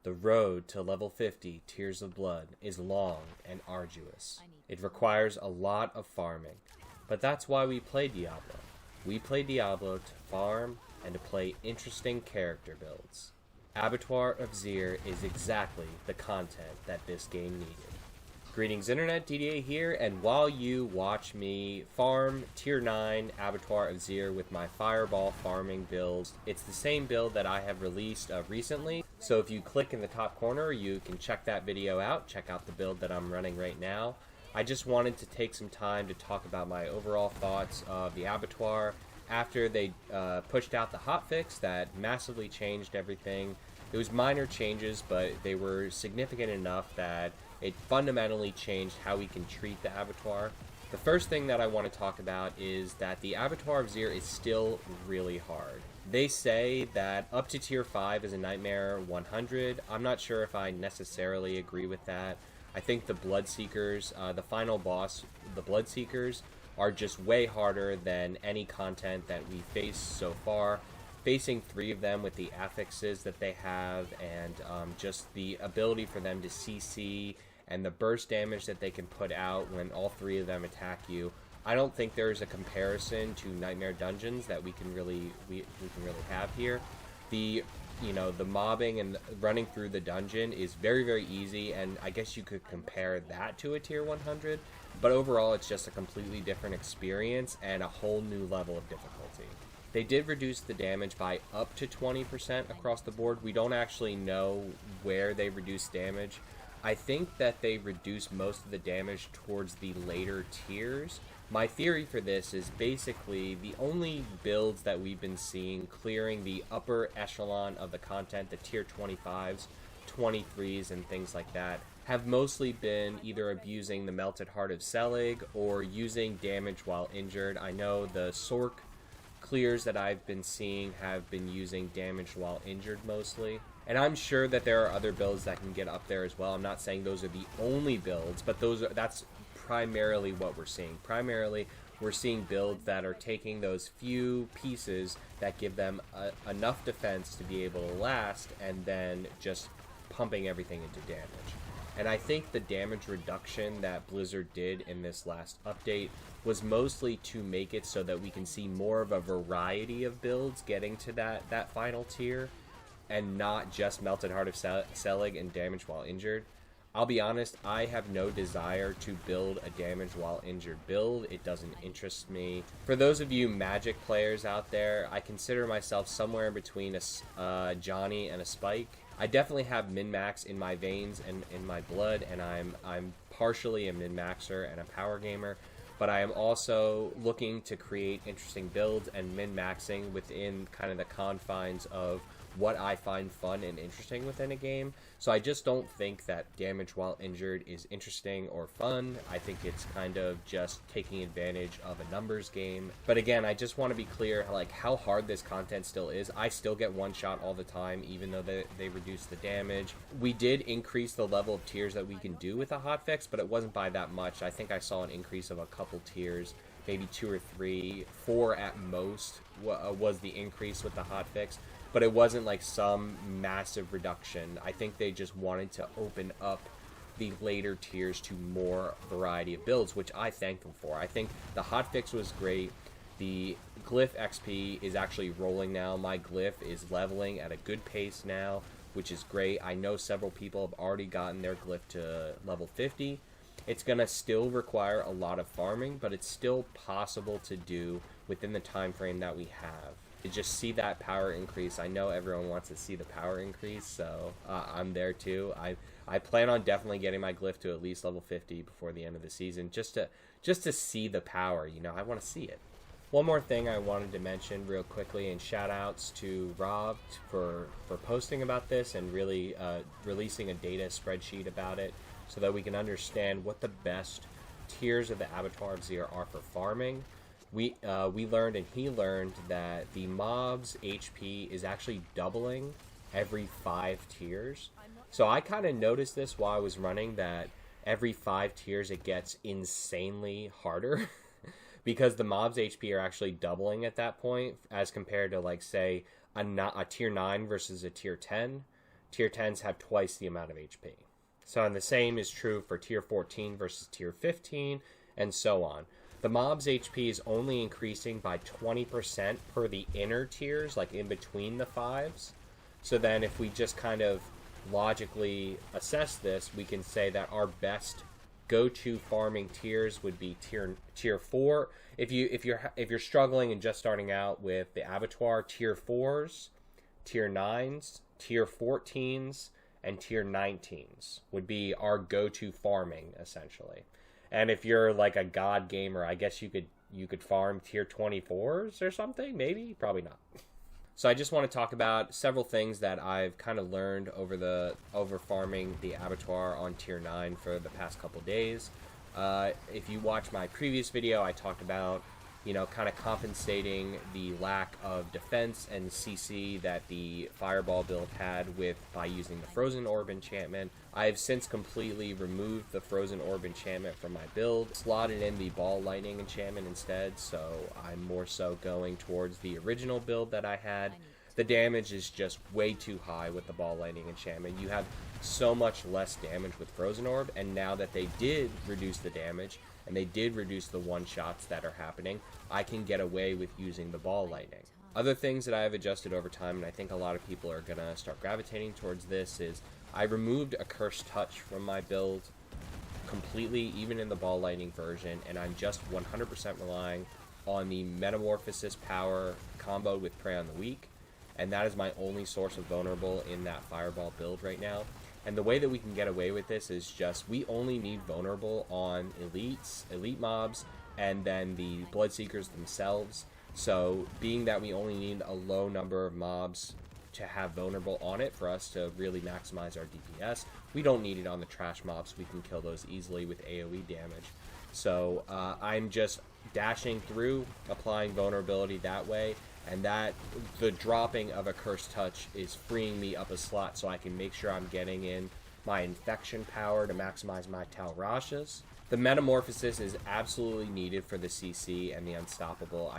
The road to level 50 Tears of Blood is long and arduous. It requires a lot of farming, but that's why we play Diablo. We play Diablo to farm and to play interesting character builds. Abattoir of Zir is exactly the content that this game needed. Greetings Internet, DDA here, and while you watch me farm Tier 9 Abattoir of Zir with my Fireball farming builds, it's the same build that I have released recently, so if you click in the top corner, you can check that video out, check out the build that I'm running right now. I just wanted to take some time to talk about my overall thoughts of the Abattoir after they pushed out the hotfix that massively changed everything. It was minor changes, but they were significant enough that it fundamentally changed how we can treat the Abattoir. The first thing that I want to talk about is that the Abattoir of Zir is still really hard. They say that up to Tier 5 is a Nightmare 100. I'm not sure if I necessarily agree with that. I think the Bloodseekers, the final boss, the Bloodseekers, are just way harder than any content that we faced so far. Facing 3 of them with the affixes that they have and just the ability for them to CC and the burst damage that they can put out when all 3 of them attack you. I don't think there's a comparison to Nightmare Dungeons that we can really have here. The mobbing and running through the dungeon is very, very easy, and I guess you could compare that to a Tier 100, but overall it's just a completely different experience and a whole new level of difficulty. They did reduce the damage by up to 20% across the board. We don't actually know where they reduced damage. I think that they reduced most of the damage towards the later tiers. My theory for this is basically the only builds that we've been seeing clearing the upper echelon of the content, the tier 25s, 23s, and things like that, have mostly been either abusing the Melted Heart of Selig or using damage while injured. I know the Sork clears that I've been seeing have been using damage while injured mostly. And I'm sure that there are other builds that can get up there as well. I'm not saying those are the only builds, but that's primarily what we're seeing. Primarily, we're seeing builds that are taking those few pieces that give them enough defense to be able to last, and then just pumping everything into damage. And I think the damage reduction that Blizzard did in this last update was mostly to make it so that we can see more of a variety of builds getting to that final tier, and not just Melted Heart of Selig and damage while injured. I'll be honest, I have no desire to build a damage while injured build. It doesn't interest me. For those of you Magic players out there, I consider myself somewhere in between a Johnny and a Spike. I definitely have min-max in my veins and in my blood, and I'm partially a min-maxer and a power gamer, but I am also looking to create interesting builds and min-maxing within kind of the confines of what I find fun and interesting within a game. So I just don't think that damage while injured is interesting or fun. I think it's kind of just taking advantage of a numbers game. But again, I just want to be clear like how hard this content still is. I still get one shot all the time, even though they reduced the damage. We did increase the level of tiers that we can do with a hotfix, but it wasn't by that much. I think I saw an increase of a couple tiers, maybe 2 or 3, 4 at most was the increase with the hotfix. But it wasn't like some massive reduction. I think they just wanted to open up the later tiers to more variety of builds, which I thank them for. I think the hotfix was great. The Glyph XP is actually rolling now. My Glyph is leveling at a good pace now, which is great. I know several people have already gotten their Glyph to level 50. It's going to still require a lot of farming, but it's still possible to do within the time frame that we have. To just see that power increase. I know everyone wants to see the power increase, so I'm there too. I plan on definitely getting my Glyph to at least level 50 before the end of the season, just to see the power. You know, I want to see it. One more thing I wanted to mention real quickly, and shout outs to Rob for posting about this and really releasing a data spreadsheet about it so that we can understand what the best tiers of the Abattoir of Zir are for farming. We learned, and he learned, that the mob's HP is actually doubling every 5 tiers. So I kind of noticed this while I was running, that every 5 tiers it gets insanely harder because the mob's HP are actually doubling at that point as compared to, like, say, a tier 9 versus a tier 10. Tier 10s have twice the amount of HP. So, and the same is true for tier 14 versus tier 15, and so on. The mob's HP is only increasing by 20% per the inner tiers, like in between the 5s. So then if we just kind of logically assess this, we can say that our best go-to farming tiers would be tier 4. If you're struggling and just starting out with the Abattoir, tier 4s, tier 9s, tier 14s, and tier 19s would be our go-to farming, essentially. And if you're like a god gamer, I guess you could farm tier 24s or something, maybe, probably not. So I just want to talk about several things that I've kind of learned over farming the Abattoir on tier 9 for the past couple days. If you watch my previous video, I talked about, you know, kind of compensating the lack of defense and CC that the Fireball build had by using the Frozen Orb enchantment. I have since completely removed the Frozen Orb enchantment from my build, slotted in the Ball Lightning enchantment instead, so I'm more so going towards the original build that I had. The damage is just way too high with the Ball Lightning enchantment. You have so much less damage with Frozen Orb, and now that they did reduce the damage, and they did reduce the one-shots that are happening, I can get away with using the Ball Lightning. Other things that I have adjusted over time, and I think a lot of people are going to start gravitating towards this, is I removed a Cursed Touch from my build completely, even in the Ball Lightning version, and I'm just 100% relying on the Metamorphosis power comboed with Prey on the Weak, and that is my only source of vulnerable in that Fireball build right now. And the way that we can get away with this is just, we only need vulnerable on elites, elite mobs, and then the Bloodseekers themselves. So being that we only need a low number of mobs to have vulnerable on it for us to really maximize our DPS, we don't need it on the trash mobs. We can kill those easily with AoE damage. So I'm just dashing through, applying vulnerability that way, and that the dropping of a Cursed Touch is freeing me up a slot so I can make sure I'm getting in my infection power to maximize my Tal Rashas. The Metamorphosis is absolutely needed for the CC and the Unstoppable.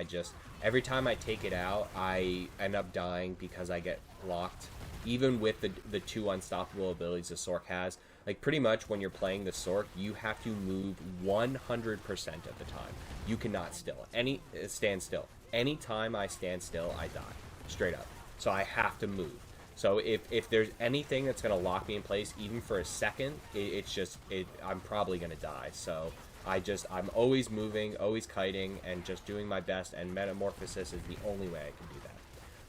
Every time I take it out, I end up dying because I get blocked. Even with the 2 Unstoppable abilities the Sork has, like pretty much when you're playing the Sork, you have to move 100% of the time. You cannot stand still. Anytime I stand still, I die. Straight up. So I have to move. So if there's anything that's going to lock me in place, even for a second, I'm probably going to die. So I'm always moving, always kiting, and just doing my best, and Metamorphosis is the only way I can do that.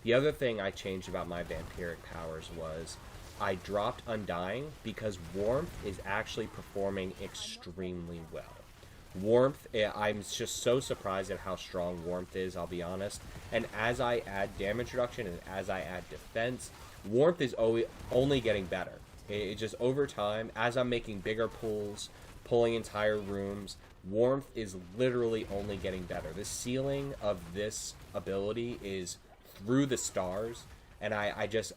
The other thing I changed about my vampiric powers was I dropped Undying because Warmth is actually performing extremely well. Warmth, I'm just so surprised at how strong Warmth is, I'll be honest. And as I add damage reduction and as I add defense, Warmth is only getting better. It just over time, as I'm making bigger pulls, pulling entire rooms, Warmth is literally only getting better. The ceiling of this ability is through the stars, and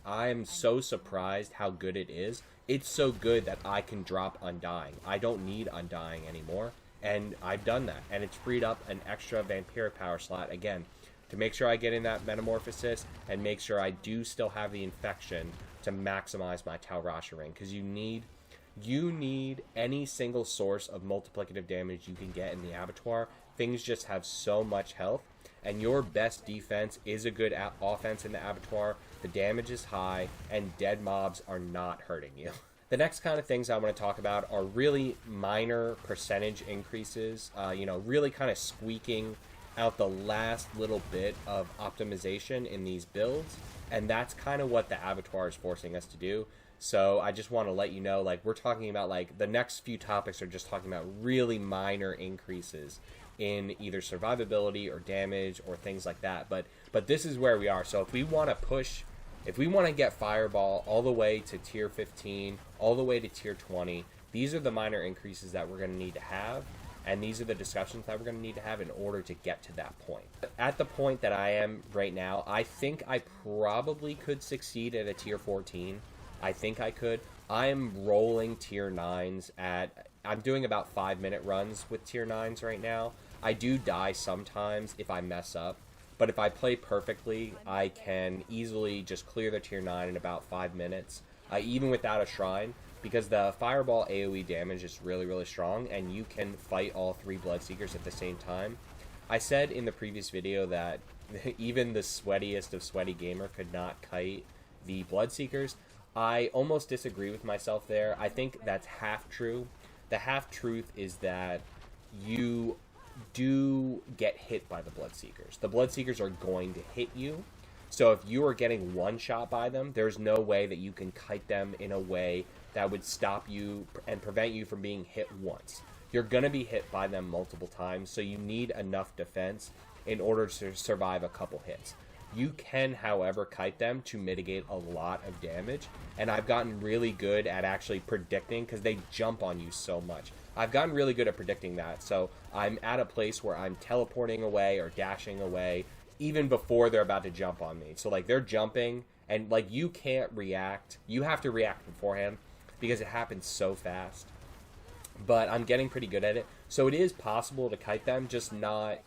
I'm so surprised how good it is. It's so good that I can drop Undying. I don't need Undying anymore. And I've done that, and it's freed up an extra vampiric power slot, again, to make sure I get in that Metamorphosis, and make sure I do still have the infection to maximize my Tal Rasha ring, because you need any single source of multiplicative damage you can get in the Abattoir. Things just have so much health, and your best defense is a good offense in the Abattoir. The damage is high, and dead mobs are not hurting you. The next kind of things I want to talk about are really minor percentage increases, really kind of squeaking out the last little bit of optimization in these builds, and that's kind of what the Abattoir is forcing us to do. So I just want to let you know, like, we're talking about, like, the next few topics are just talking about really minor increases in either survivability or damage or things like that, but this is where we are. So if we want to get Fireball all the way to tier 15, all the way to tier 20, these are the minor increases that we're going to need to have, and these are the discussions that we're going to need to have in order to get to that point. At the point that I am right now, I think I probably could succeed at a tier 14. I think I could. I'm rolling tier 9s I'm doing about 5-minute runs with tier 9s right now. I do die sometimes if I mess up. But if I play perfectly, I can easily just clear the tier 9 in about 5 minutes. even without a shrine, because the fireball AoE damage is really, really strong, and you can fight all 3 Bloodseekers at the same time. I said in the previous video that even the sweatiest of sweaty gamer could not kite the Bloodseekers. I almost disagree with myself there. I think that's half true. The half truth is that you do get hit by the Bloodseekers. The Bloodseekers are going to hit you. So if you are getting one shot by them, there's no way that you can kite them in a way that would stop you and prevent you from being hit once. You're going to be hit by them multiple times, so you need enough defense in order to survive a couple hits. You can, however, kite them to mitigate a lot of damage, and I've gotten really good at actually predicting, because they jump on you so much. I've gotten really good at predicting that, so I'm at a place where I'm teleporting away or dashing away even before they're about to jump on me. So, like, they're jumping, and, like, you can't react. You have to react beforehand, because it happens so fast. But I'm getting pretty good at it. So it is possible to kite them, just not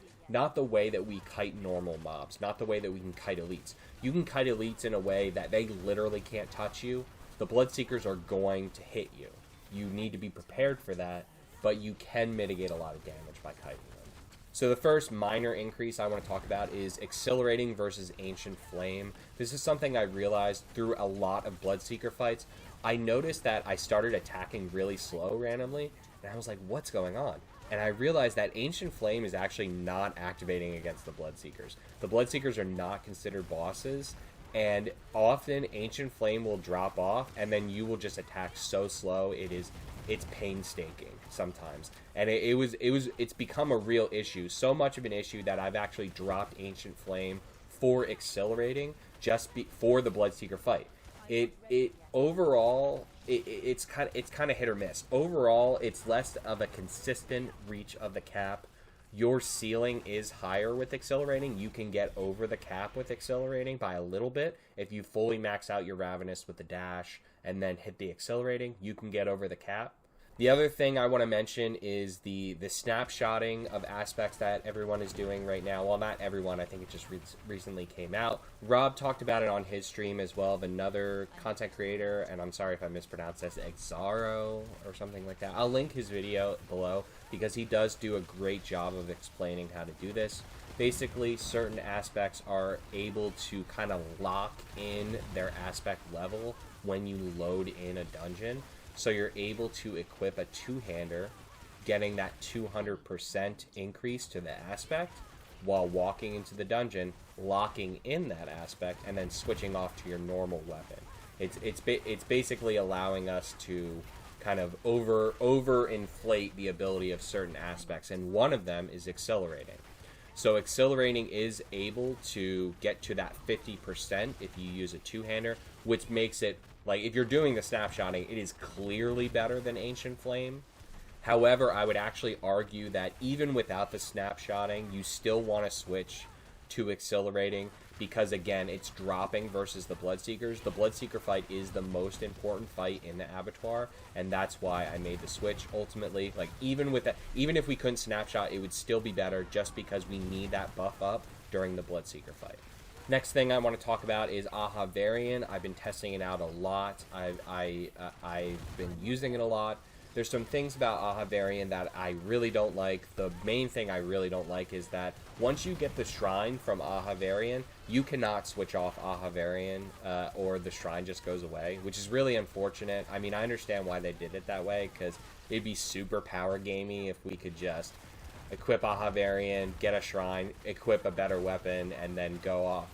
the way that we kite normal mobs, not the way that we can kite elites. You can kite elites in a way that they literally can't touch you. The Bloodseekers are going to hit you. You need to be prepared for that, but you can mitigate a lot of damage by kiting them. So the first minor increase I want to talk about is Accelerating versus Ancient Flame. This is something I realized through a lot of Bloodseeker fights. I noticed that I started attacking really slow randomly, and I was like, what's going on? And I realized that Ancient Flame is actually not activating against the Bloodseekers. The Bloodseekers are not considered bosses, and often Ancient Flame will drop off, and then you will just attack so slow, it's painstaking sometimes. And it's become a real issue, so much of an issue that I've actually dropped Ancient Flame for accelerating for the Bloodseeker fight. Overall, it's kind of hit or miss. Overall, it's less of a consistent reach of the cap. Your ceiling is higher with accelerating. You can get over the cap with accelerating by a little bit. If you fully max out your Ravenous with the dash and then hit the accelerating, you can get over the cap. The other thing I want to mention is the snapshotting of aspects that everyone is doing right now. Well, not everyone. I think it just recently came out. Rob talked about it on his stream as well of another content creator, and I'm sorry if I mispronounced this, Exaro or something like that. I'll link his video below because he does do a great job of explaining how to do this. Basically, certain aspects are able to kind of lock in their aspect level when you load in a dungeon. So you're able to equip a two-hander, getting that 200% increase to the aspect while walking into the dungeon, locking in that aspect, and then switching off to your normal weapon. It's basically allowing us to kind of overinflate the ability of certain aspects, and one of them is accelerating. So accelerating is able to get to that 50% if you use a two-hander, which makes it, like, if you're doing the snapshotting, it is clearly better than Ancient Flame. However, I would actually argue that even without the snapshotting, you still want to switch to accelerating because, again, it's dropping versus the Bloodseekers. The Bloodseeker fight is the most important fight in the Abattoir, and that's why I made the switch. Ultimately, like, even if we couldn't snapshot, it would still be better just because we need that buff up during the Bloodseeker fight. Next thing I want to talk about is Ahavarion. I've been testing it out a lot. I've been using it a lot. There's some things about Ahavarion that I really don't like. The main thing I really don't like is that once you get the shrine from Ahavarion, you cannot switch off Ahavarion or the shrine just goes away, which is really unfortunate. I mean, I understand why they did it that way because it'd be super power gamey if we could just equip Ahavarion, get a shrine, equip a better weapon, and then go off,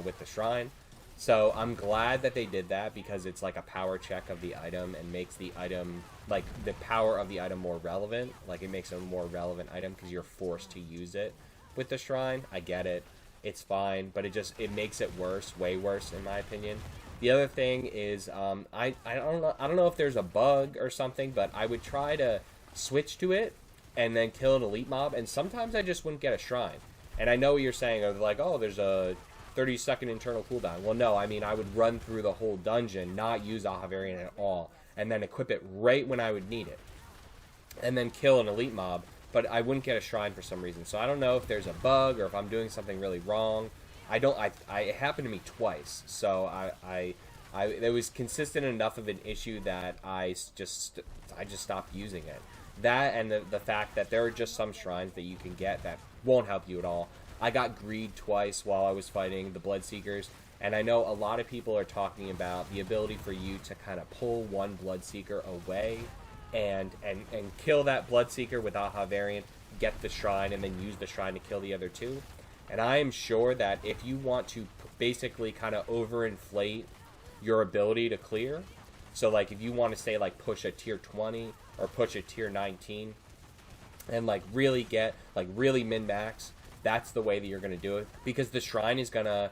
with the shrine. So I'm glad that they did that because it's like a power check of the item and makes the item, like, the power of the item more relevant. Like, it makes it a more relevant item because you're forced to use it with the shrine. I get it. It's fine, but it makes it worse, way worse in my opinion. The other thing is, I don't know if there's a bug or something, but I would try to switch to it and then kill an elite mob, and sometimes I just wouldn't get a shrine. And I know what you're saying, like, oh, there's a 30-second internal cooldown. Well, no, I mean, I would run through the whole dungeon, not use Ahavarion at all, and then equip it right when I would need it. And then kill an elite mob, but I wouldn't get a shrine for some reason. So I don't know if there's a bug or if I'm doing something really wrong. It happened to me twice, so It was consistent enough of an issue that I just stopped using it. That and the fact that there are just some shrines that you can get that won't help you at all. I got greed twice while I was fighting the Bloodseekers, and I know a lot of people are talking about the ability for you to kind of pull one Bloodseeker away and kill that Bloodseeker with Ahavarion, get the shrine, and then use the shrine to kill the other two. And I am sure that if you want to basically kind of overinflate your ability to clear, so like if you want to say like push a tier 20 or push a tier 19 and like really get like really min-max, that's the way that you're going to do it, because the shrine is going to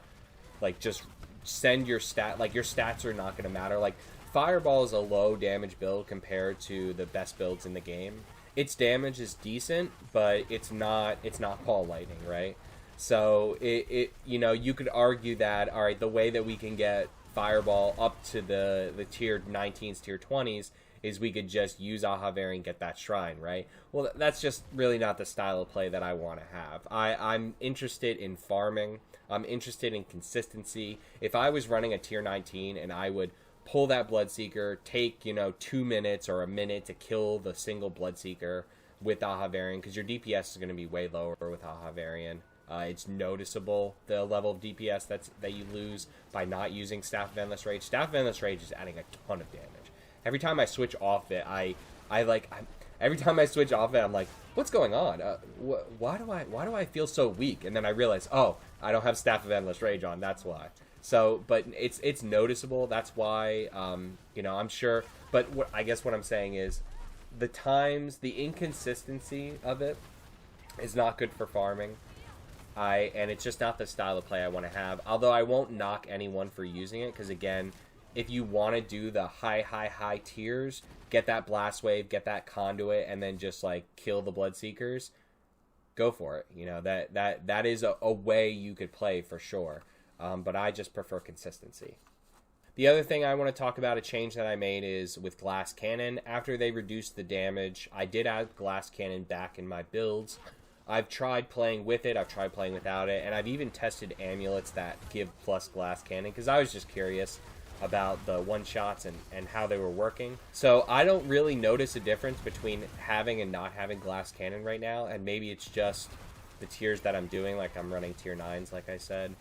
like just send your your stats are not going to matter. Like Fireball is a low damage build compared to the best builds in the game. Its damage is decent, but it's not Ball Lightning, right? So it you know, you could argue that, all right, the way that we can get Fireball up to the tier 19s, tier 20s is we could just use Ahavarion and get that shrine, right? Well, that's just really not the style of play that I want to have. I'm interested in farming. I'm interested in consistency. If I was running a tier 19 and I would pull that Bloodseeker, take, you know, 2 minutes or a minute to kill the single Bloodseeker with Ahavarion, because your DPS is going to be way lower with Ahavarion. It's noticeable, the level of DPS that you lose by not using Staff of Endless Rage. Staff of Endless Rage is adding a ton of damage. Every time I switch off it, every time I switch off it, I'm like, what's going on? Why do I feel so weak? And then I realize, oh, I don't have Staff of Endless Rage on. That's why. So, but it's noticeable. That's why, you know, I'm sure. But I guess what I'm saying is, the inconsistency of it is not good for farming. And it's just not the style of play I want to have. Although I won't knock anyone for using it, because again, if you want to do the high tiers, get that Blast Wave, get that Conduit, and then just like kill the Bloodseekers, go for it. You know, that is a way you could play for sure. But I just prefer consistency. The other thing I want to talk about, a change that I made, is with Glass Cannon. After they reduced the damage, I did add Glass Cannon back in my builds. I've tried playing with it, I've tried playing without it, and I've even tested amulets that give plus Glass Cannon, because I was just curious about the one-shots and how they were working. So I don't really notice a difference between having and not having Glass Cannon right now, and maybe it's just the tiers that I'm doing, like I'm running tier 9s, like I said.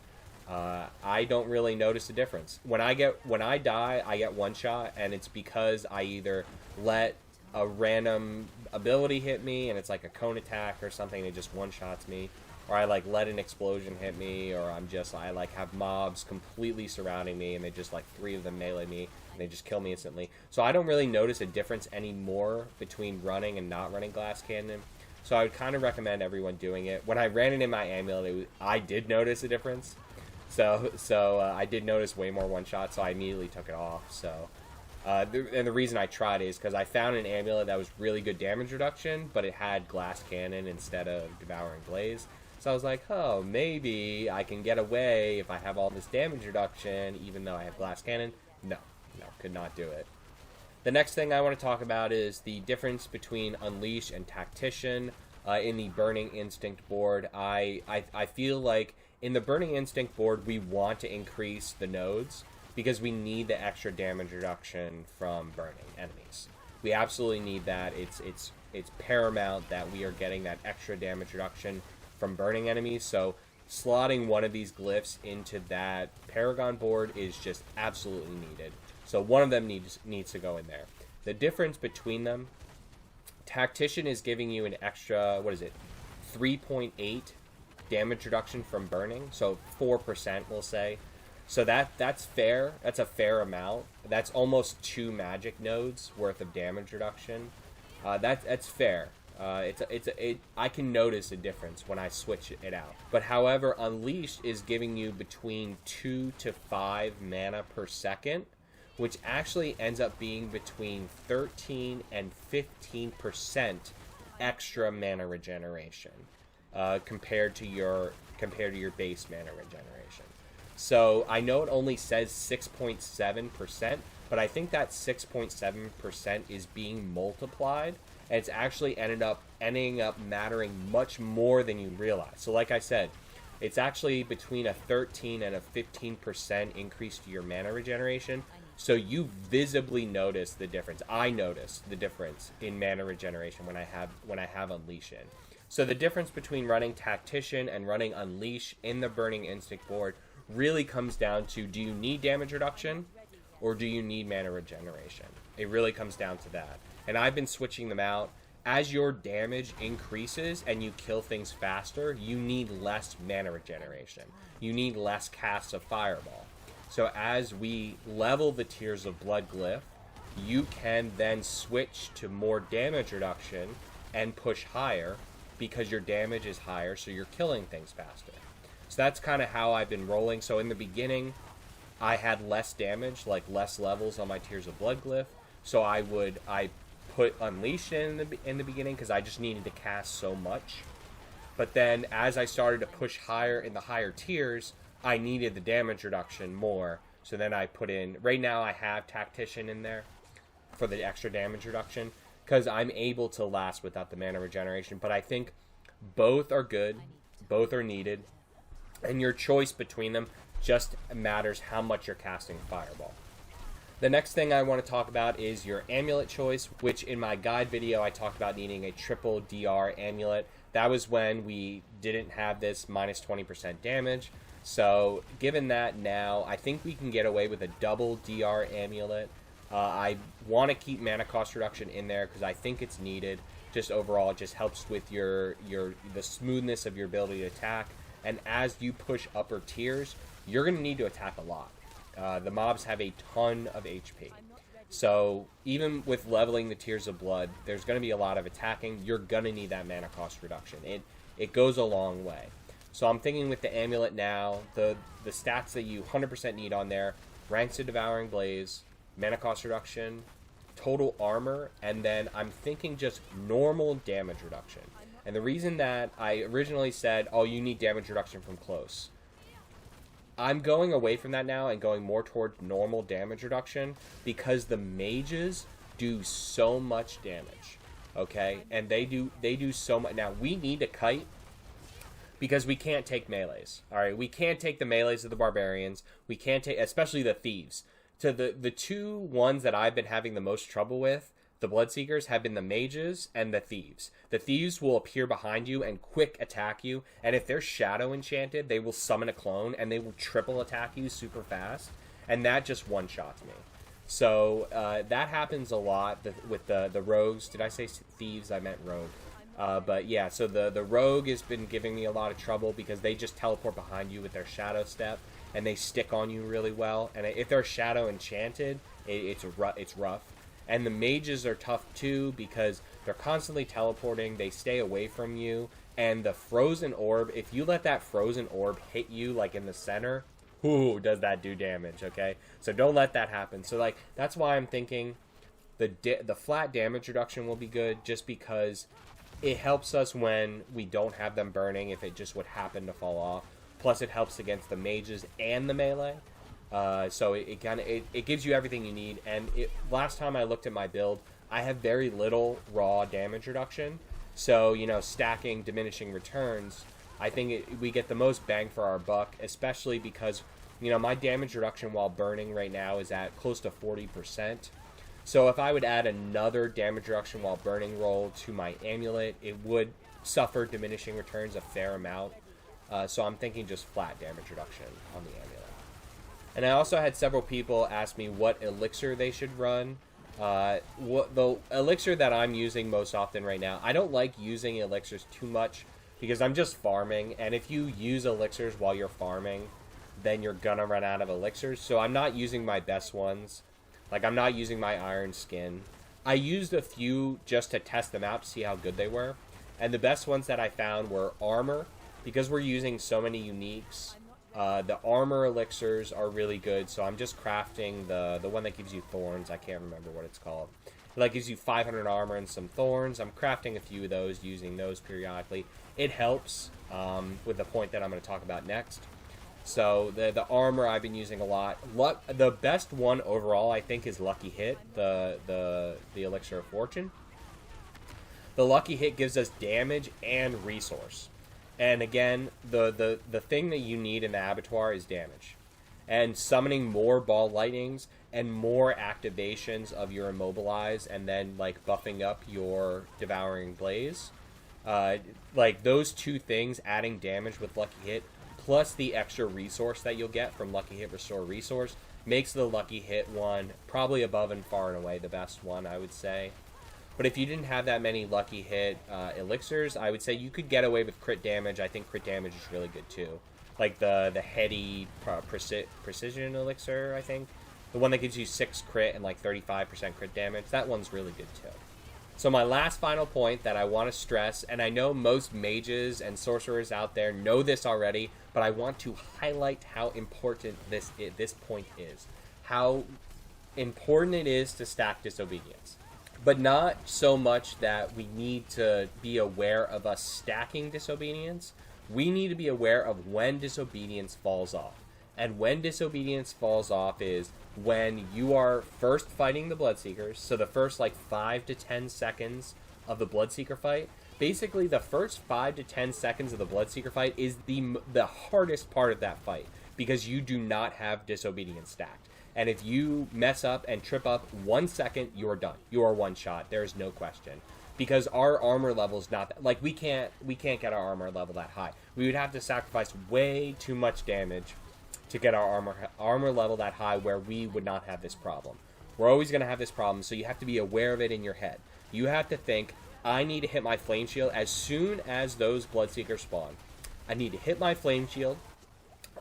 I don't really notice a difference. When I die, I get one shot, and it's because I either let a random ability hit me, and it's like a cone attack or something, and it just one-shots me, or I like let an explosion hit me, or I like have mobs completely surrounding me, and they just like 3 of them melee me, and they just kill me instantly. So I don't really notice a difference anymore between running and not running Glass Cannon. So I would kind of recommend everyone doing it. When I ran it in my amulet, I did notice a difference. So I did notice way more one-shots, so I immediately took it off. So, and the reason I tried it is because I found an amulet that was really good damage reduction, but it had Glass Cannon instead of Devouring Blaze. So I was like, oh, maybe I can get away if I have all this damage reduction, even though I have Glass Cannon. No, could not do it. The next thing I want to talk about is the difference between Unleash and Tactician in the Burning Instinct board. I feel like in the Burning Instinct board, we want to increase the nodes because we need the extra damage reduction from burning enemies. We absolutely need that. It's paramount that we are getting that extra damage reduction from burning enemies. So slotting one of these glyphs into that Paragon board is just absolutely needed. So one of them needs to go in there. The difference between them, Tactician is giving you an extra, 3.8 damage reduction from burning, so 4% we'll say. So that's fair. That's a fair amount. That's almost 2 magic nodes worth of damage reduction. That's fair. I can notice a difference when I switch it out. But however, Unleashed is giving you between 2 to 5 mana per second, which actually ends up being between 13 and 15% extra mana regeneration compared to your base mana regeneration. So I know it only says 6.7%, but I think that 6.7% is being multiplied, and it's actually ending up mattering much more than you realize. So like I said, it's actually between a 13 and a 15% increase to your mana regeneration. So you visibly notice the difference. I notice the difference in mana regeneration when I have Unleash in. So the difference between running Tactician and running Unleash in the Burning Instinct board really comes down to, do you need damage reduction or do you need mana regeneration? It really comes down to that. And I've been switching them out. As your damage increases and you kill things faster, you need less mana regeneration. You need less casts of Fireball. So as we level the Tears of Blood glyph, you can then switch to more damage reduction and push higher because your damage is higher, so you're killing things faster. So that's kind of how I've been rolling. So in the beginning, I had less damage, like less levels on my Tears of Blood glyph. So I put Unleash in the beginning because I just needed to cast so much. But then as I started to push higher in the higher tiers, I needed the damage reduction more. So then I put in, right now I have Tactician in there for the extra damage reduction because I'm able to last without the mana regeneration. But I think both are good, both are needed, and your choice between them just matters how much you're casting Fireball. The next thing I want to talk about is your amulet choice, which in my guide video I talked about needing a triple DR amulet. That was when we didn't have this minus 20% damage. So given that now, I think we can get away with a double DR amulet. I want to keep mana cost reduction in there because I think it's needed. Just overall, it just helps with the smoothness of your ability to attack. And as you push upper tiers, you're going to need to attack a lot. The mobs have a ton of HP. So even with leveling the Tears of Blood, there's going to be a lot of attacking. You're going to need that mana cost reduction. It goes a long way. So I'm thinking with the amulet now, the stats that you 100% need on there, Ranks of Devouring Blaze, mana cost reduction, total armor, and then I'm thinking just normal damage reduction. And the reason that I originally said, oh, you need damage reduction from close, I'm going away from that now and going more towards normal damage reduction because the mages do so much damage, okay? And they do so much. Now, we need a kite because we can't take melees, all right? We can't take the melees of the barbarians. We can't take, especially the thieves. So the two ones that I've been having the most trouble with, the Bloodseekers, have been the mages and the thieves. The thieves will appear behind you and quick attack you, and if they're shadow enchanted, they will summon a clone and they will triple attack you super fast, and that just one-shots me. So that happens a lot with the rogues. Did I say thieves? I meant rogue. But yeah, so the rogue has been giving me a lot of trouble because they just teleport behind you with their shadow step, and they stick on you really well. And if they're shadow enchanted, it's rough. And the mages are tough too because they're constantly teleporting. They stay away from you. And the frozen orb, if you let that frozen orb hit you like in the center, ooh, does that do damage, okay? So don't let that happen. So like that's why I'm thinking the flat damage reduction will be good just because it helps us when we don't have them burning if it just would happen to fall off. Plus it helps against the mages and the melee. So it gives you everything you need. And last time I looked at my build, I have very little raw damage reduction. So, you know, stacking diminishing returns, I think we get the most bang for our buck, especially because, you know, my damage reduction while burning right now is at close to 40%. So if I would add another damage reduction while burning roll to my amulet, it would suffer diminishing returns a fair amount. So I'm thinking just flat damage reduction on the amulet. And I also had several people ask me what elixir they should run. The elixir that I'm using most often right now, I don't like using elixirs too much because I'm just farming. And if you use elixirs while you're farming, then you're going to run out of elixirs. So I'm not using my best ones. Like, I'm not using my iron skin. I used a few just to test them out to see how good they were. And the best ones that I found were armor, because we're using so many uniques. The armor elixirs are really good, so I'm just crafting the one that gives you thorns. I can't remember what it's called. That gives you 500 armor and some thorns. I'm crafting a few of those, using those periodically. It helps with the point that I'm going to talk about next. So the armor I've been using a lot. The best one overall, I think, is Lucky Hit, the Elixir of Fortune. The Lucky Hit gives us damage and resource. And again, the thing that you need in the Abattoir is damage. And summoning more ball lightnings and more activations of your immobilize, and then like buffing up your devouring blaze. Like those two things, adding damage with lucky hit, plus the extra resource that you'll get from lucky hit restore resource, makes the lucky hit one probably above and far and away the best one, I would say. But if you didn't have that many lucky hit elixirs, I would say you could get away with crit damage. I think crit damage is really good too. Like the heady precision elixir, I think. The one that gives you 6 crit and like 35% crit damage. That one's really good too. So my last final point that I want to stress, and I know most mages and sorcerers out there know this already, but I want to highlight how important this point is. How important it is to stack Disobedience. But not so much that we need to be aware of us stacking Disobedience. We need to be aware of when Disobedience falls off. And when Disobedience falls off is when you are first fighting the Bloodseekers. So the first like 5 to 10 seconds of the Bloodseeker fight. Basically the first 5 to 10 seconds of the Bloodseeker fight is the hardest part of that fight. Because you do not have Disobedience stacked. And if you mess up and trip up 1 second, you are done. You are one shot. There is no question. Because our armor level is not that, like we can't get our armor level that high. We would have to sacrifice way too much damage to get our armor level that high where we would not have this problem. We're always going to have this problem, so you have to be aware of it in your head. You have to think, I need to hit my flame shield as soon as those Bloodseekers spawn. I need to hit my flame shield.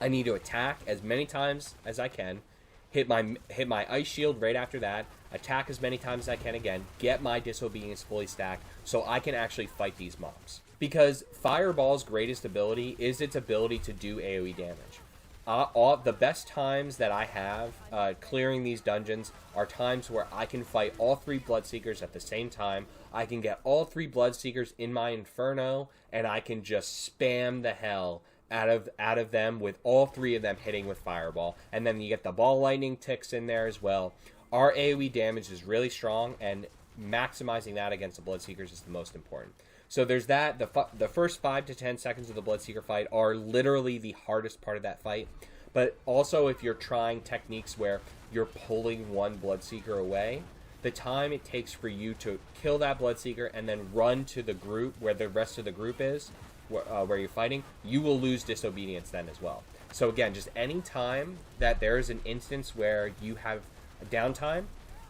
I need to attack as many times as I can. Hit my ice shield right after that. Attack as many times as I can again. Get my Disobedience fully stacked so I can actually fight these mobs. Because Fireball's greatest ability is its ability to do AoE damage. The best times that I have clearing these dungeons are times where I can fight all 3 Bloodseekers at the same time. I can get all 3 Bloodseekers in my Inferno, and I can just spam the hell out of them with all 3 of them hitting with Fireball. And then you get the ball lightning ticks in there as well. Our AoE damage is really strong, and maximizing that against the Bloodseekers is the most important. So there's that. The first 5 to 10 seconds of the Bloodseeker fight are literally the hardest part of that fight. But also if you're trying techniques where you're pulling one Bloodseeker away, the time it takes for you to kill that Bloodseeker and then run to the group where the rest of the group is, where you're fighting, you will lose Disobedience then as well. So again, just any time that there is an instance where you have a downtime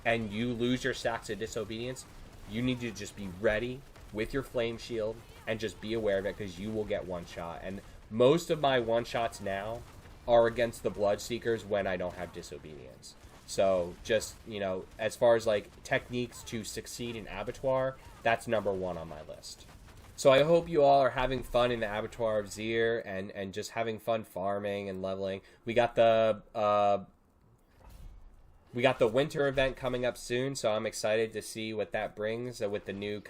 and you lose your stacks of Disobedience, you need to just be ready with your flame shield and just be aware of it, because you will get one shot. And most of my one shots now are against the Bloodseekers when I don't have Disobedience. So just, you know, as far as like techniques to succeed in Abattoir, that's number 1 on my list. So I hope you all are having fun in the Abattoir of Zir and just having fun farming and leveling. We got the winter event coming up soon, so I'm excited to see what that brings with the new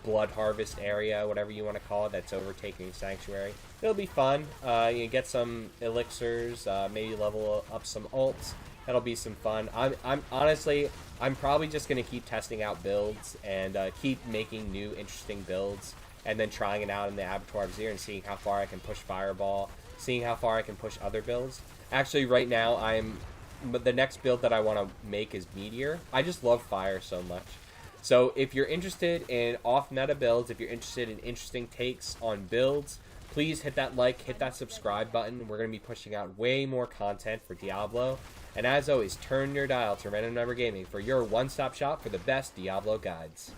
blood harvest area, whatever you want to call it, that's overtaking Sanctuary. It'll be fun. You get some elixirs, maybe level up some ults. That'll be some fun. I'm honestly, I'm probably just going to keep testing out builds and keep making new interesting builds, and then trying it out in the Abattoir of Zir and seeing how far I can push Fireball, seeing how far I can push other builds. Actually, right now, the next build that I want to make is Meteor. I just love fire so much. So if you're interested in off-meta builds, if you're interested in interesting takes on builds, please hit that like, hit that subscribe button. We're going to be pushing out way more content for Diablo. And as always, turn your dial to Random Number Gaming for your one-stop shop for the best Diablo guides.